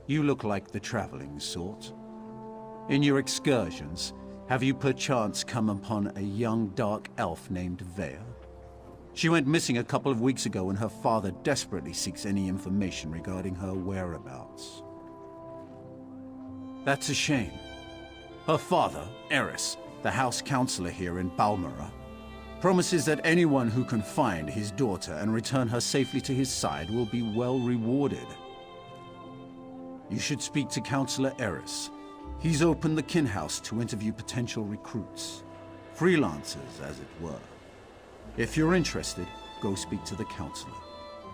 You look like the traveling sort. In your excursions, have you perchance come upon a young dark elf named Veya? She went missing a couple of weeks ago and her father desperately seeks any information regarding her whereabouts. That's a shame. Her father, Eris, the House Councilor here in Balmora, promises that anyone who can find his daughter and return her safely to his side will be well rewarded. You should speak to Councilor Eris. He's opened the Kin House to interview potential recruits. Freelancers, as it were. If you're interested, go speak to the Councilor.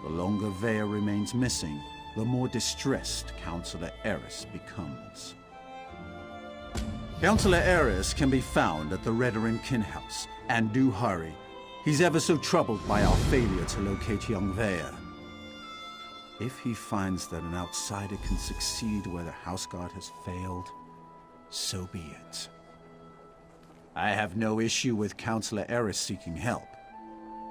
The longer Veya remains missing, the more distressed Councilor Eris becomes. Councilor Eris can be found at the Redoran Kin House, and do hurry. He's ever so troubled by our failure to locate young Veya. If he finds that an outsider can succeed where the House Guard has failed, so be it. I have no issue with Councilor Eris seeking help.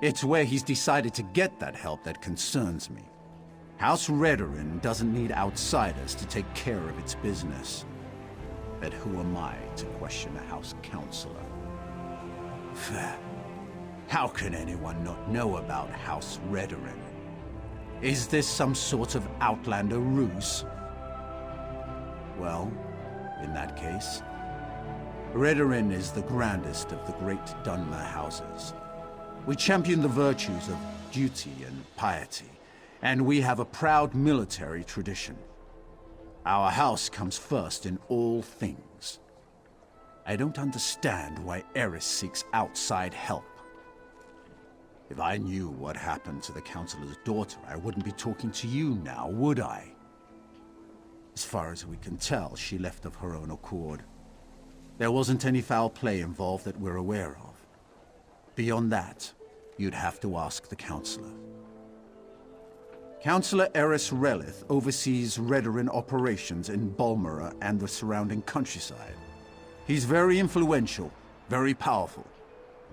It's where he's decided to get that help that concerns me. House Redoran doesn't need outsiders to take care of its business. But who am I to question a House Councilor? How can anyone not know about House Redoran? Is this some sort of Outlander ruse? Well, in that case, Redoran is the grandest of the great Dunmer houses. We champion the virtues of duty and piety, and we have a proud military tradition. Our house comes first in all things. I don't understand why Eris seeks outside help. If I knew what happened to the Councilor's daughter, I wouldn't be talking to you now, would I? As far as we can tell, she left of her own accord. There wasn't any foul play involved that we're aware of. Beyond that, you'd have to ask the Councilor. Councilor Veya Releth oversees Redoran operations in Balmora and the surrounding countryside. He's very influential, very powerful.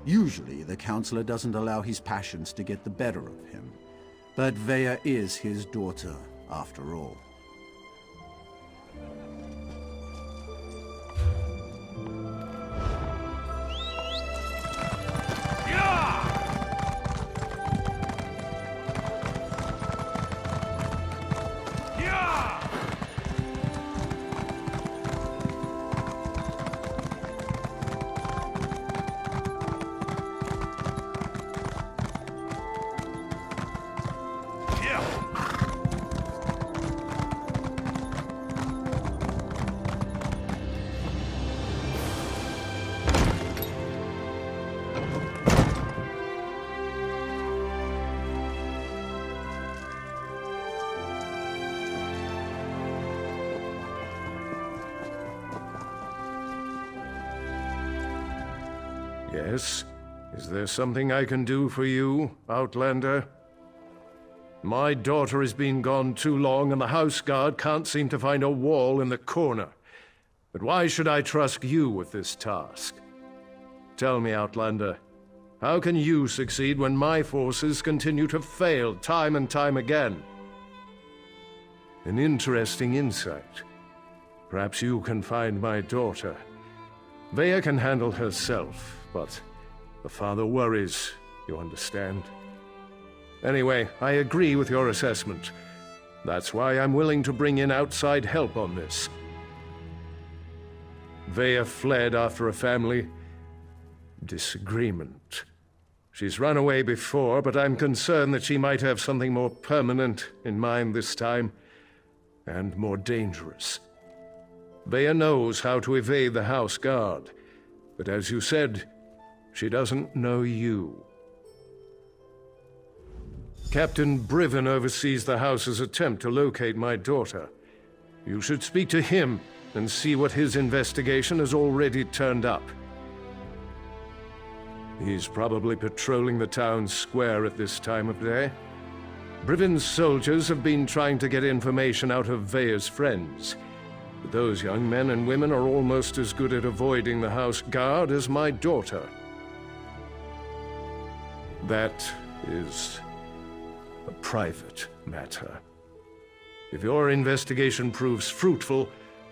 Usually, the Councilor doesn't allow his passions to get the better of him. But Veya is his daughter, after all. Yes? Is there something I can do for you, Outlander? My daughter has been gone too long, and the House Guard can't seem to find a wall in the corner. But why should I trust you with this task? Tell me, Outlander, how can you succeed when my forces continue to fail time and time again? An interesting insight. Perhaps you can find my daughter. Veya can handle herself, but the father worries, you understand? Anyway, I agree with your assessment. That's why I'm willing to bring in outside help on this. Veya fled after a family disagreement. She's run away before, but I'm concerned that she might have something more permanent in mind this time, and more dangerous. Veya knows how to evade the House Guard, but as you said, she doesn't know you. Captain Briven oversees the House's attempt to locate my daughter. You should speak to him and see what his investigation has already turned up. He's probably patrolling the town square at this time of day. Briven's soldiers have been trying to get information out of Veya's friends. But those young men and women are almost as good at avoiding the House Guard as my daughter. That is a private matter. If your investigation proves fruitful,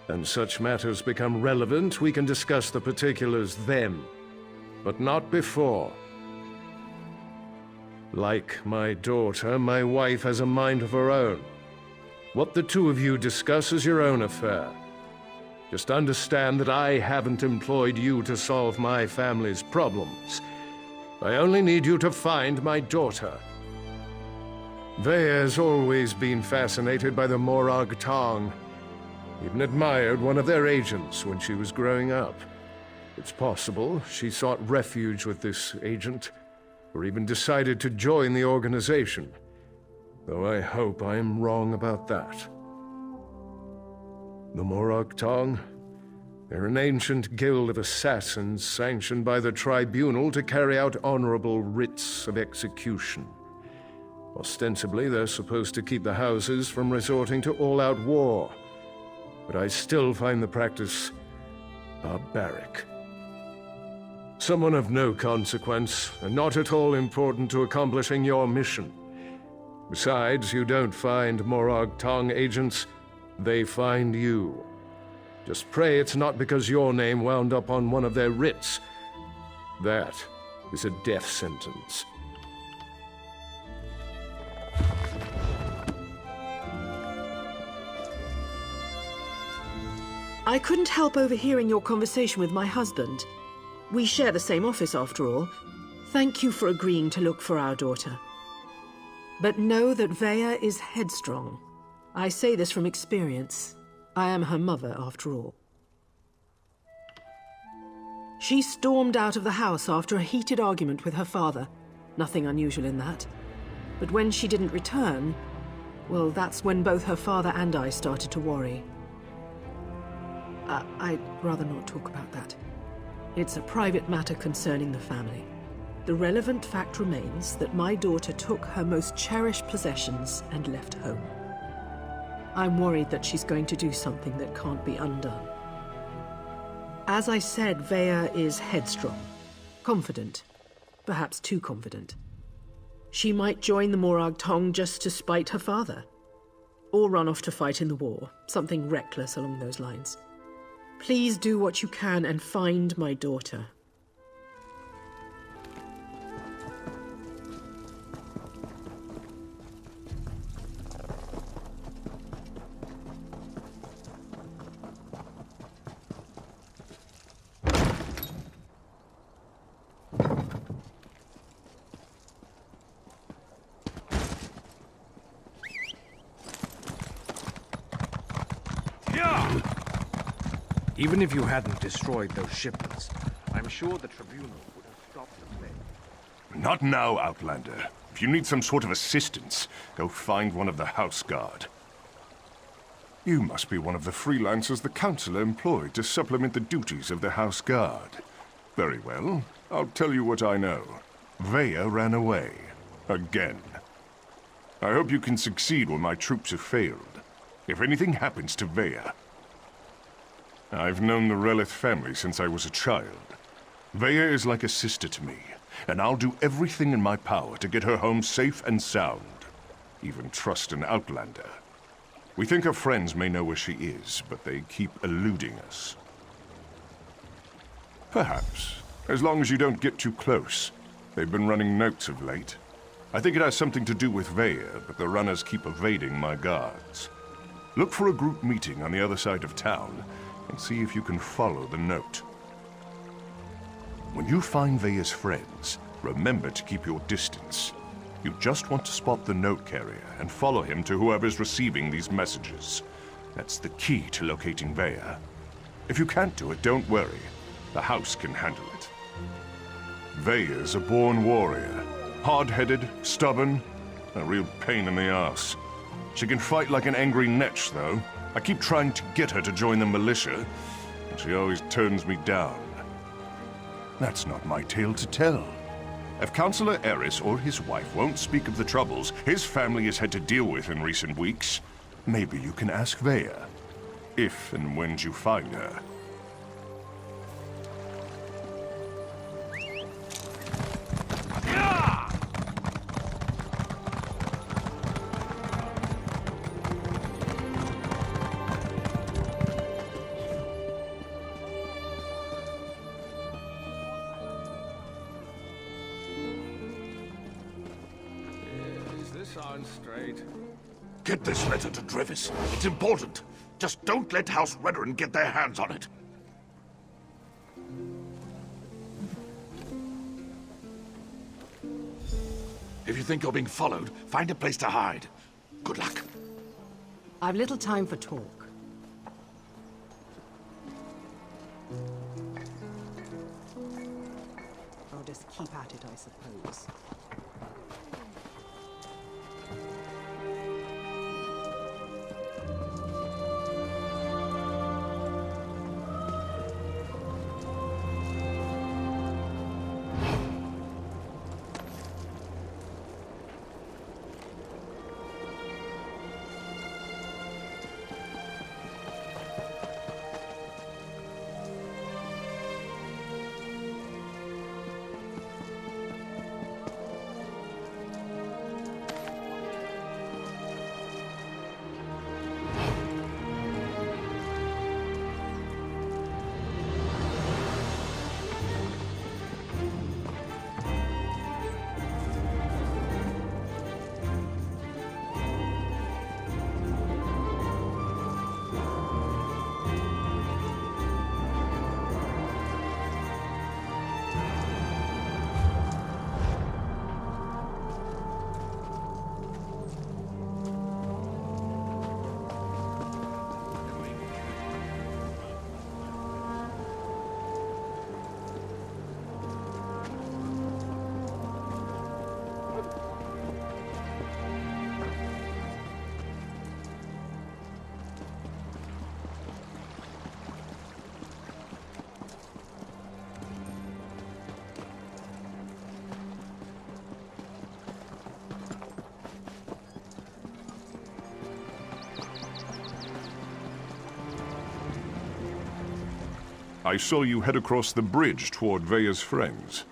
and such matters become relevant, we can discuss the particulars then. But not before. Like my daughter, my wife has a mind of her own. What the two of you discuss is your own affair. Just understand that I haven't employed you to solve my family's problems. I only need you to find my daughter. Veya has always been fascinated by the Morag Tong. Even admired one of their agents when she was growing up. It's possible she sought refuge with this agent, or even decided to join the organization. Though I hope I am wrong about that. The Morag Tong? They're an ancient guild of assassins sanctioned by the tribunal to carry out honorable writs of execution. Ostensibly, they're supposed to keep the houses from resorting to all-out war. But I still find the practice barbaric. Someone of no consequence, and not at all important to accomplishing your mission. Besides, you don't find Morag Tong agents, they find you. Just pray it's not because your name wound up on one of their writs. That is a death sentence. I couldn't help overhearing your conversation with my husband. We share the same office, after all. Thank you for agreeing to look for our daughter. But know that Veya is headstrong. I say this from experience. I am her mother, after all. She stormed out of the house after a heated argument with her father. Nothing unusual in that. But when she didn't return, well, that's when both her father and I started to worry. I'd rather not talk about that. It's a private matter concerning the family. The relevant fact remains that my daughter took her most cherished possessions and left home. I'm worried that she's going to do something that can't be undone. As I said, Veya is headstrong, confident, perhaps too confident. She might join the Morag Tong just to spite her father, or run off to fight in the war, something reckless along those lines. Please do what you can and find my daughter. Even if you hadn't destroyed those shipments, I'm sure the Tribunal would have stopped the plague. Not now, Outlander. If you need some sort of assistance, go find one of the House Guard. You must be one of the freelancers the Councilor employed to supplement the duties of the House Guard. Very well. I'll tell you what I know. Veya ran away. Again. I hope you can succeed when my troops have failed. If anything happens to Veya... I've known the Releth family since I was a child. Veya is like a sister to me, and I'll do everything in my power to get her home safe and sound. Even trust an Outlander. We think her friends may know where she is, but they keep eluding us. Perhaps, as long as you don't get too close. They've been running notes of late. I think it has something to do with Veya, but the runners keep evading my guards. Look for a group meeting on the other side of town, and see if you can follow the note. When you find Veya's friends, remember to keep your distance. You just want to spot the note carrier and follow him to whoever's receiving these messages. That's the key to locating Veya. If you can't do it, don't worry. The house can handle it. Veya's a born warrior. Hard-headed, stubborn, a real pain in the ass. She can fight like an angry netch, though. I keep trying to get her to join the militia, and she always turns me down. That's not my tale to tell. If Councilor Eris or his wife won't speak of the troubles his family has had to deal with in recent weeks, maybe you can ask Veya, if and when you find her. this on straight. Get this letter to Drevis. It's important. Just don't let House Redoran get their hands on it. If you think you're being followed, find a place to hide. Good luck. I've little time for talk. I'll just keep at it, I suppose. I saw you head across the bridge toward Veya's friends.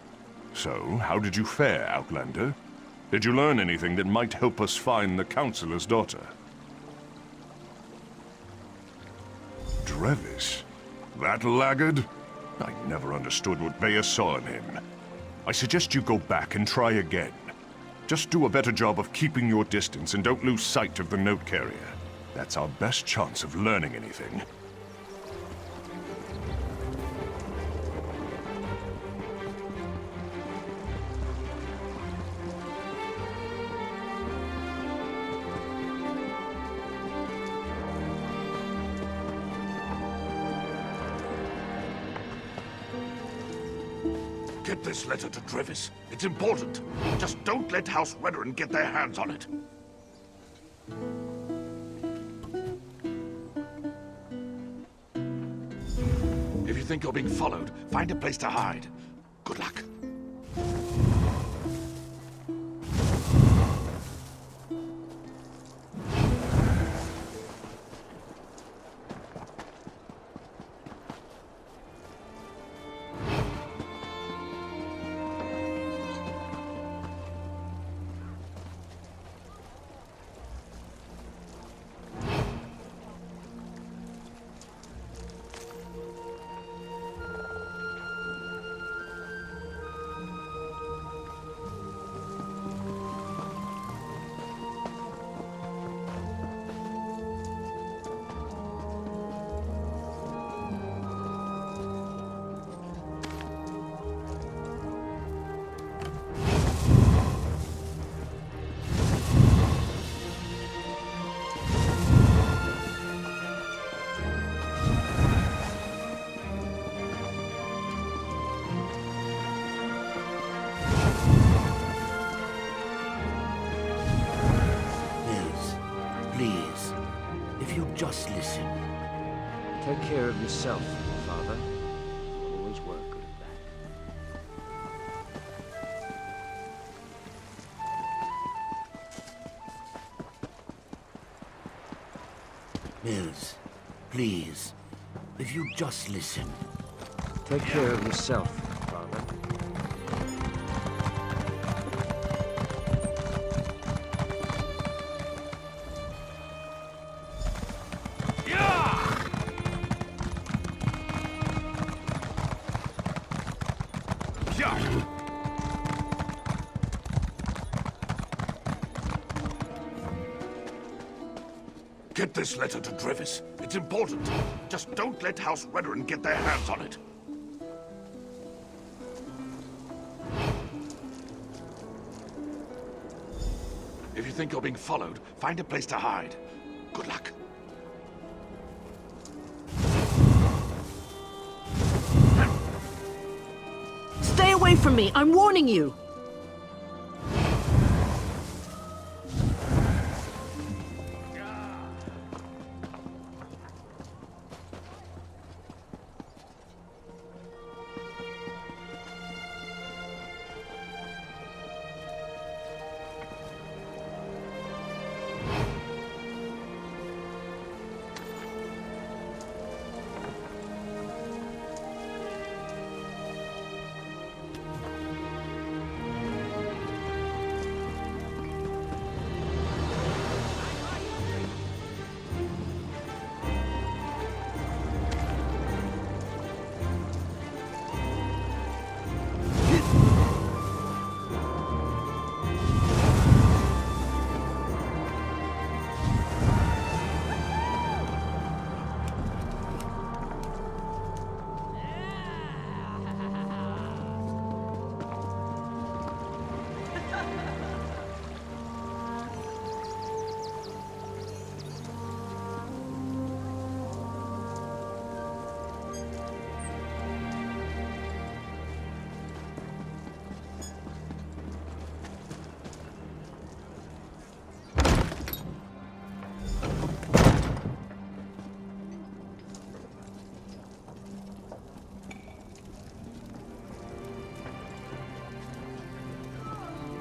So, how did you fare, Outlander? Did you learn anything that might help us find the Councilor's daughter? Drevis? That laggard? I never understood what Veya saw in him. I suggest you go back and try again. Just do a better job of keeping your distance and don't lose sight of the note carrier. That's our best chance of learning anything. Get this letter to Drevis. It's important. Just don't let House Redoran get their hands on it. If you think you're being followed, find a place to hide. Good luck. Please, if you just listen. Take care of yourself, Father. You always were good at that. Mills, please, if you just listen. Take care of yourself, Father. Get this letter to Drevis. It's important. Just don't let House Redoran get their hands on it. If you think you're being followed, find a place to hide. Good luck. Stay away from me! I'm warning you!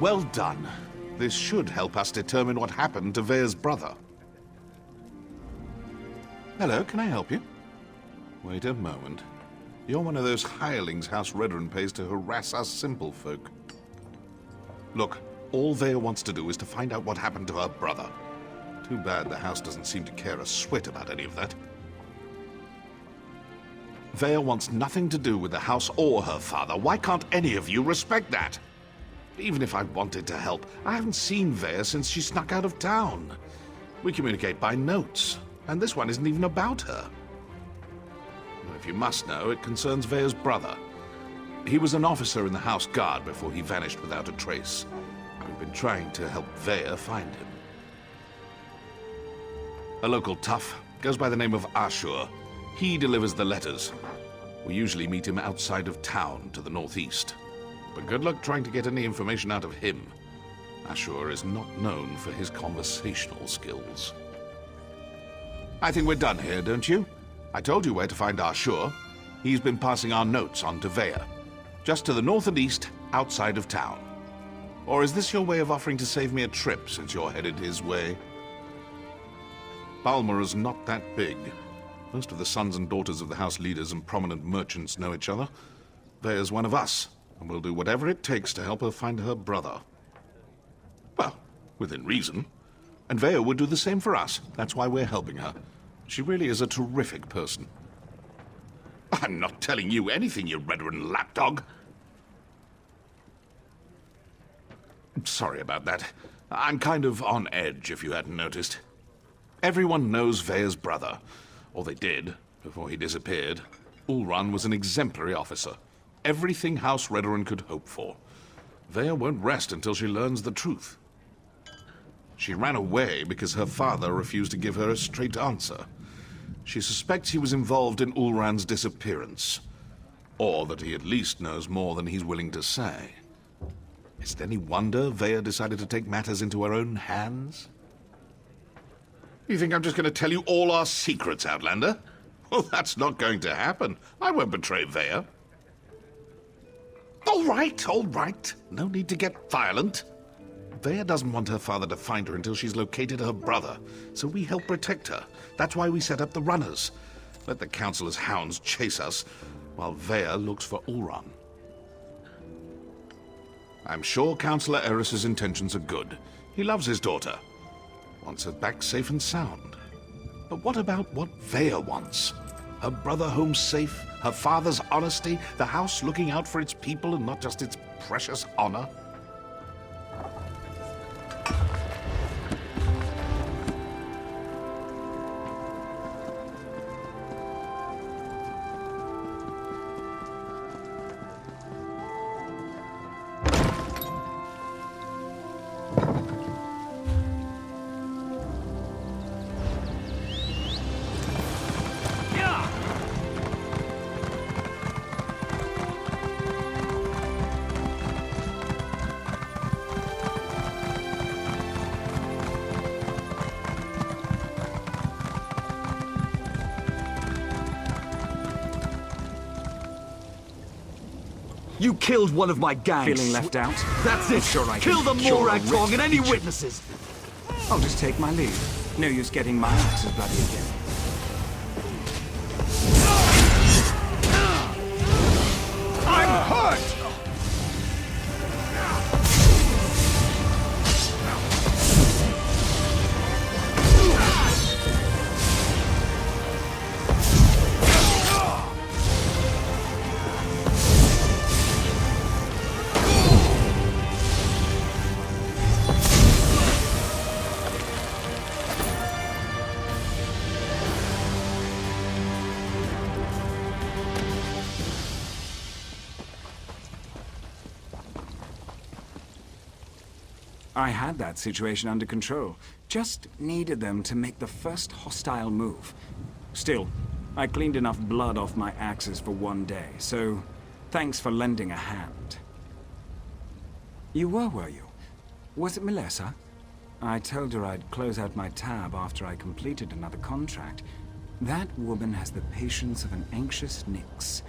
Well done. This should help us determine what happened to Veya's brother. Hello, can I help you? Wait a moment. You're one of those hirelings House Redoran pays to harass us simple folk. Look, all Veya wants to do is to find out what happened to her brother. Too bad the house doesn't seem to care a swit about any of that. Veya wants nothing to do with the house or her father. Why can't any of you respect that? Even if I wanted to help, I haven't seen Veya since she snuck out of town. We communicate by notes, and this one isn't even about her. If you must know, it concerns Veya's brother. He was an officer in the House Guard before he vanished without a trace. We've been trying to help Veya find him. A local tough, goes by the name of Ashur. He delivers the letters. We usually meet him outside of town to the northeast. But good luck trying to get any information out of him. Ashur is not known for his conversational skills. I think we're done here, don't you? I told you where to find Ashur. He's been passing our notes on to Veya. Just to the north and east, outside of town. Or is this your way of offering to save me a trip, since you're headed his way? Balmora's not that big. Most of the sons and daughters of the house leaders and prominent merchants know each other. Veya's one of us, and we'll do whatever it takes to help her find her brother. Well, within reason. And Veya would do the same for us. That's why we're helping her. She really is a terrific person. I'm not telling you anything, you Redoran lapdog. Sorry about that. I'm kind of on edge, if you hadn't noticed. Everyone knows Veya's brother. Or they did, before he disappeared. Ulran was an exemplary officer. Everything House Redoran could hope for. Veya won't rest until she learns the truth. She ran away because her father refused to give her a straight answer. She suspects he was involved in Ulran's disappearance. Or that he at least knows more than he's willing to say. Is it any wonder Veya decided to take matters into her own hands? You think I'm just going to tell you all our secrets, Outlander? Well, that's not going to happen. I won't betray Veya. All right. No need to get violent. Veya doesn't want her father to find her until she's located her brother, so we help protect her. That's why we set up the runners. Let the Councilor's hounds chase us, while Veya looks for Ulran. I'm sure Councilor Eris's intentions are good. He loves his daughter. Wants her back safe and sound. But what about what Veya wants? Her brother home safe, her father's honesty, the house looking out for its people and not just its precious honor? You killed one of my gang. Feeling left out? That's it. Sure I Kill the can cure a Morag Tong and any rich witnesses. I'll just take my leave. No use getting my axes bloody again. I'm hurt! I had that situation under control. Just needed them to make the first hostile move. Still, I cleaned enough blood off my axes for one day, so thanks for lending a hand. You were you? Was it Melissa? I told her I'd close out my tab after I completed another contract. That woman has the patience of an anxious Nyx.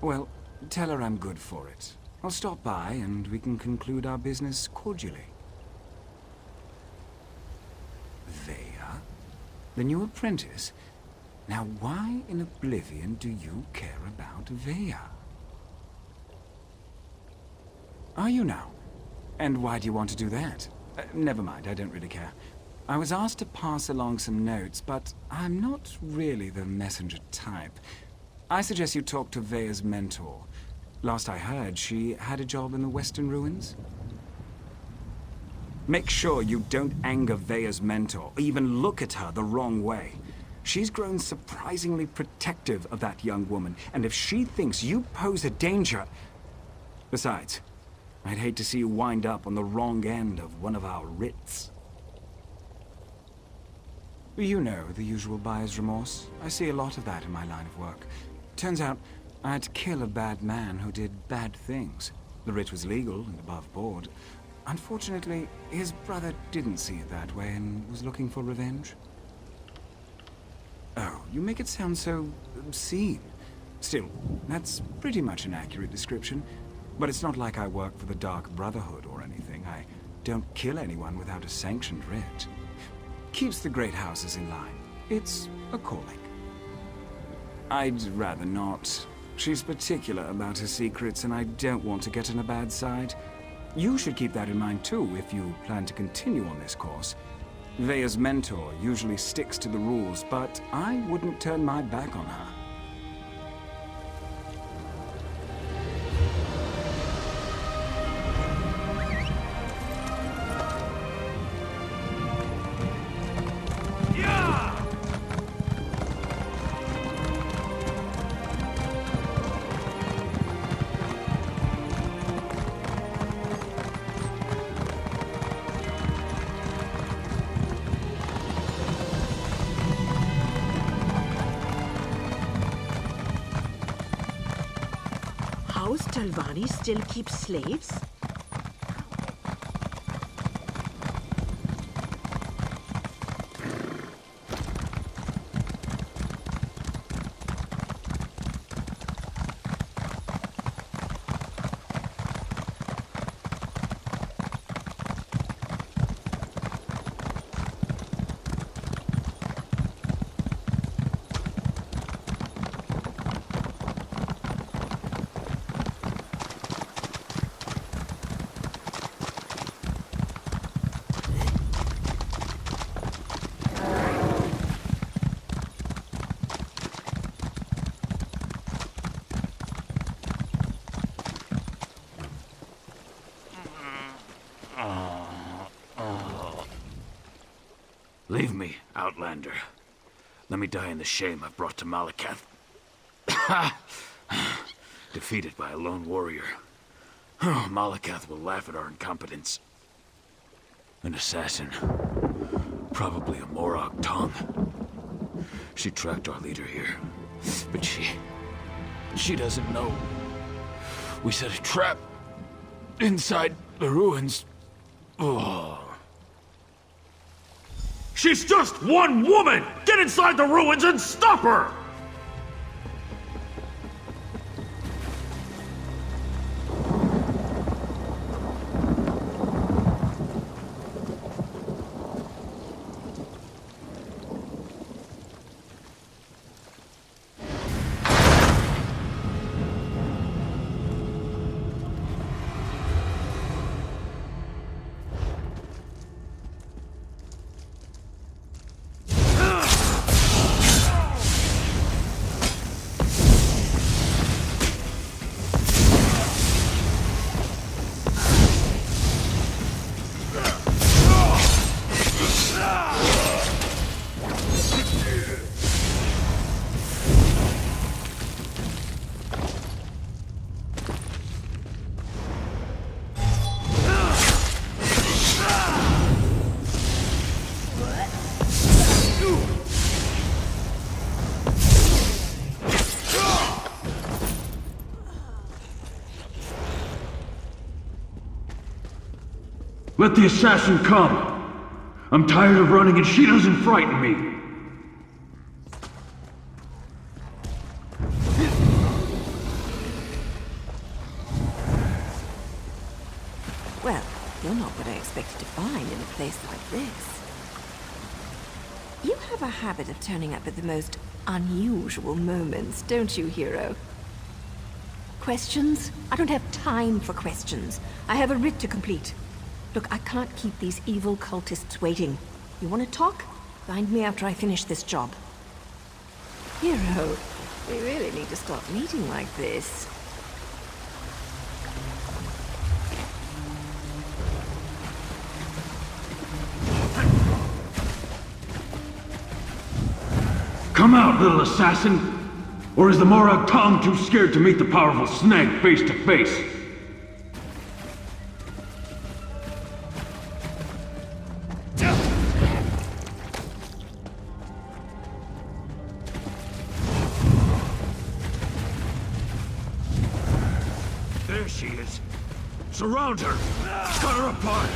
Well, tell her I'm good for it. I'll stop by and we can conclude our business cordially. Veya? The new apprentice? Now why in Oblivion do you care about Veya? Are you now? And why do you want to do that? Never mind, I don't really care. I was asked to pass along some notes, but I'm not really the messenger type. I suggest you talk to Veya's mentor. Last I heard, she had a job in the Western Ruins. Make sure you don't anger Veya's mentor, or even look at her the wrong way. She's grown surprisingly protective of that young woman, and if she thinks you pose a danger... Besides, I'd hate to see you wind up on the wrong end of one of our writs. You know, the usual buyer's remorse. I see a lot of that in my line of work. Turns out, I had to kill a bad man who did bad things. The writ was legal and above board. Unfortunately, his brother didn't see it that way and was looking for revenge. Oh, you make it sound so obscene. Still, that's pretty much an accurate description. But it's not like I work for the Dark Brotherhood or anything. I don't kill anyone without a sanctioned writ. Keeps the great houses in line. It's a calling. I'd rather not. She's particular about her secrets, and I don't want to get on a bad side. You should keep that in mind too if you plan to continue on this course. Veya's mentor usually sticks to the rules, but I wouldn't turn my back on her. House Talvani still keeps slaves? Leave me, Outlander. Let me die in the shame I've brought to Malakath. Defeated by a lone warrior. Malakath will laugh at our incompetence. An assassin. Probably a Morag Tong. She tracked our leader here. But she doesn't know. We set a trap inside the ruins. Oh. She's just one woman! Get inside the ruins and stop her! Let the assassin come. I'm tired of running and she doesn't frighten me. Well, you're not what I expected to find in a place like this. You have a habit of turning up at the most unusual moments, don't you, hero? Questions? I don't have time for questions. I have a writ to complete. Look, I can't keep these evil cultists waiting. You want to talk? Find me after I finish this job. Hero, we really need to stop meeting like this. Come out, little assassin! Or is the Morag Tom too scared to meet the powerful snag face to face? There she is. Surround her! Cut her apart!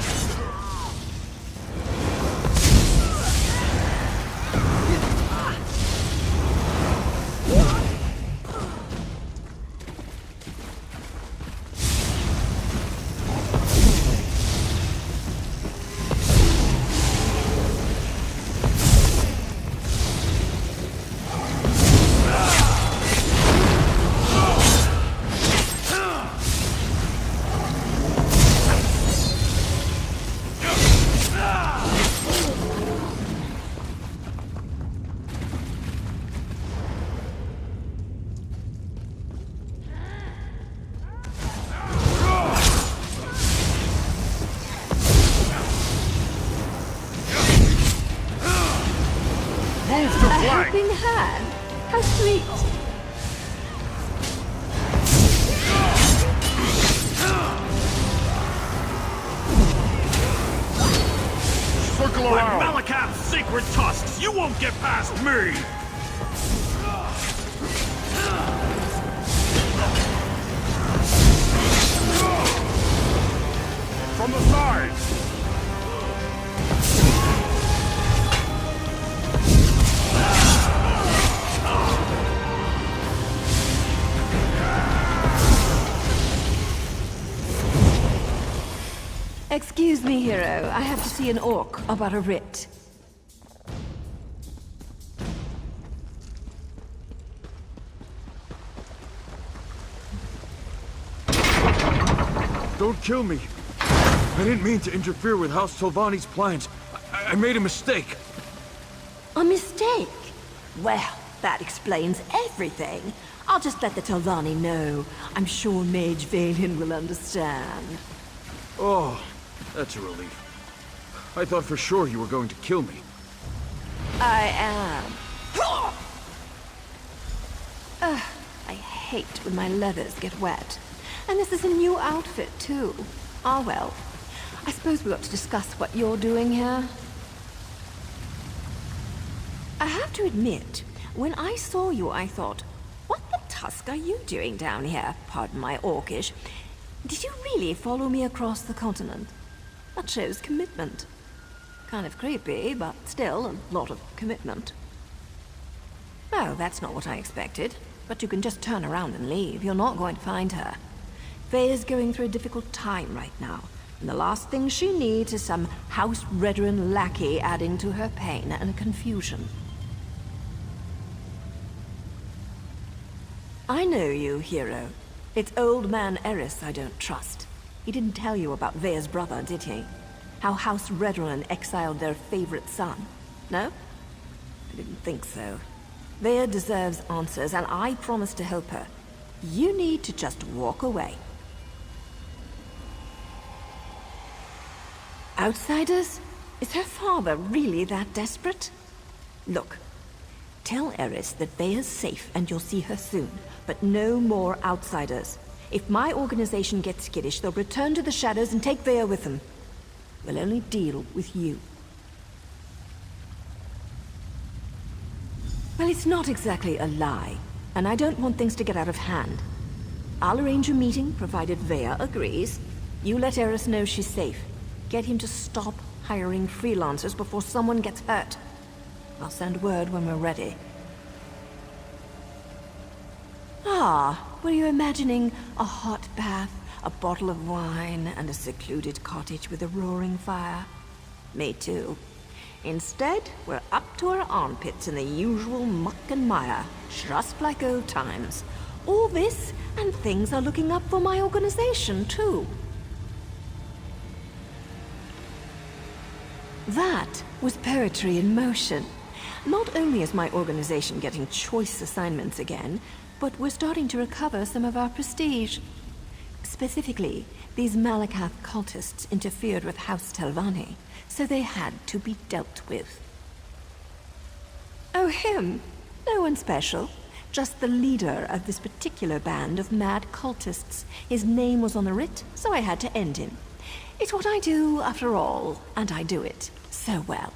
A helping hand? How sweet. Circle around! Like Malakav's sacred tusks, you won't get past me! From the sides! Excuse me, hero. I have to see an orc about a writ. Don't kill me. I didn't mean to interfere with House Telvanni's plans. I made a mistake. A mistake? Well, that explains everything. I'll just let the Telvanni know. I'm sure Mage Valen will understand. Oh, that's a relief. I thought for sure you were going to kill me. I am. I hate when my leathers get wet. And this is a new outfit, too. Ah, well. I suppose we ought to discuss what you're doing here. I have to admit, when I saw you, I thought, what the tusk are you doing down here? Pardon my orcish. Did you really follow me across the continent? That shows commitment. Kind of creepy, but still a lot of commitment. Well, that's not what I expected. But you can just turn around and leave. You're not going to find her. Veya's going through a difficult time right now. And the last thing she needs is some House Redoran lackey adding to her pain and confusion. I know you, hero. It's old man Eris I don't trust. He didn't tell you about Veya's brother, did he? How House Redoran exiled their favorite son. No? I didn't think so. Veya deserves answers, and I promise to help her. You need to just walk away. Outsiders? Is her father really that desperate? Look, tell Eris that Veya's safe and you'll see her soon, but no more outsiders. If my organization gets skittish, they'll return to the shadows and take Veya with them. We'll only deal with you. Well, it's not exactly a lie, and I don't want things to get out of hand. I'll arrange a meeting, provided Veya agrees. You let Eris know she's safe. Get him to stop hiring freelancers before someone gets hurt. I'll send word when we're ready. Ah, were you imagining a hot bath, a bottle of wine, and a secluded cottage with a roaring fire? Me too. Instead, we're up to our armpits in the usual muck and mire, just like old times. All this, and things are looking up for my organization, too. That was poetry in motion. Not only is my organization getting choice assignments again, but we're starting to recover some of our prestige. Specifically, these Malakath cultists interfered with House Telvanni, so they had to be dealt with. Oh, him? No one special. Just the leader of this particular band of mad cultists. His name was on the writ, so I had to end him. It's what I do, after all, and I do it so well.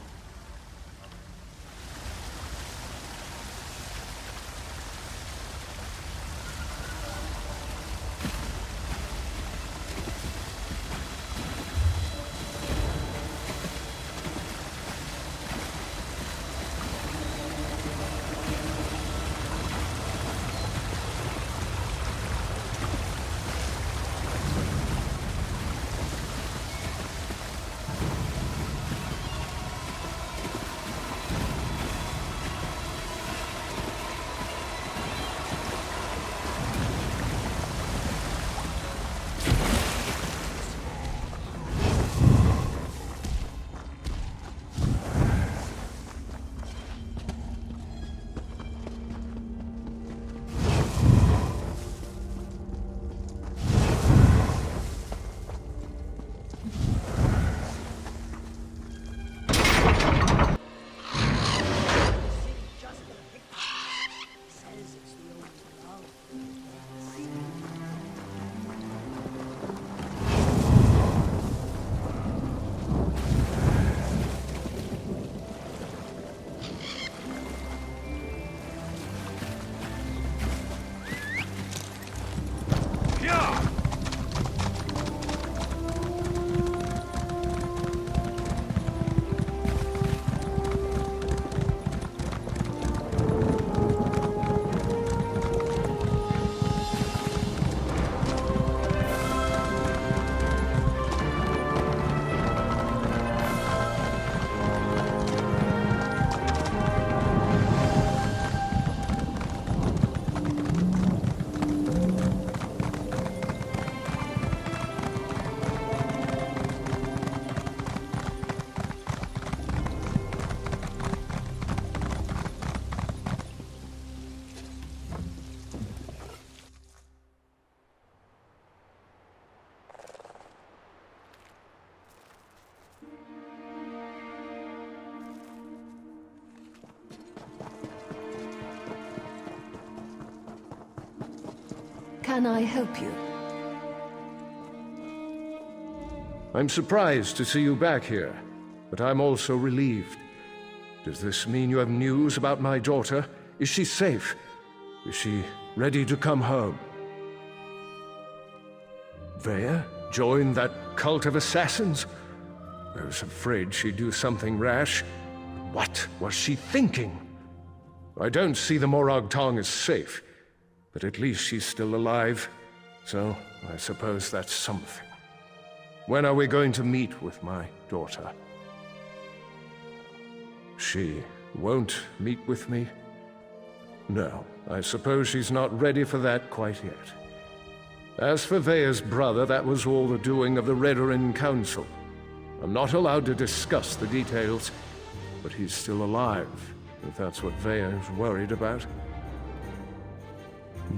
Can I help you? I'm surprised to see you back here, but I'm also relieved. Does this mean you have news about my daughter? Is she safe? Is she ready to come home? Veya joined that cult of assassins? I was afraid she'd do something rash. What was she thinking? I don't see the Morag Tong as safe, but at least she's still alive, so I suppose that's something. When are we going to meet with my daughter? She won't meet with me? No, I suppose she's not ready for that quite yet. As for Veya's brother, that was all the doing of the Redoran Council. I'm not allowed to discuss the details, but he's still alive, if that's what Veya is worried about.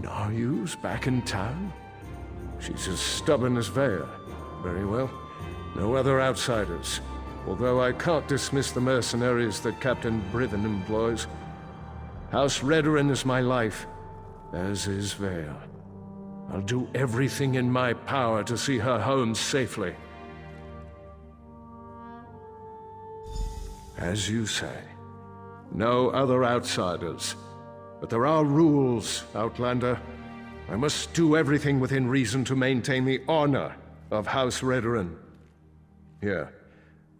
Naryu's back in town? She's as stubborn as Veya. Very well. No other outsiders. Although I can't dismiss the mercenaries that Captain Brithen employs. House Redoran is my life, as is Veya. I'll do everything in my power to see her home safely. As you say, no other outsiders. But there are rules, Outlander. I must do everything within reason to maintain the honor of House Redoran. Here,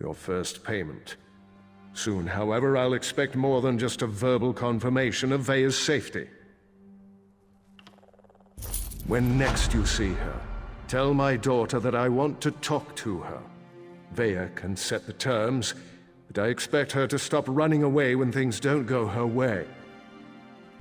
your first payment. Soon, however, I'll expect more than just a verbal confirmation of Veya's safety. When next you see her, tell my daughter that I want to talk to her. Veya can set the terms, but I expect her to stop running away when things don't go her way.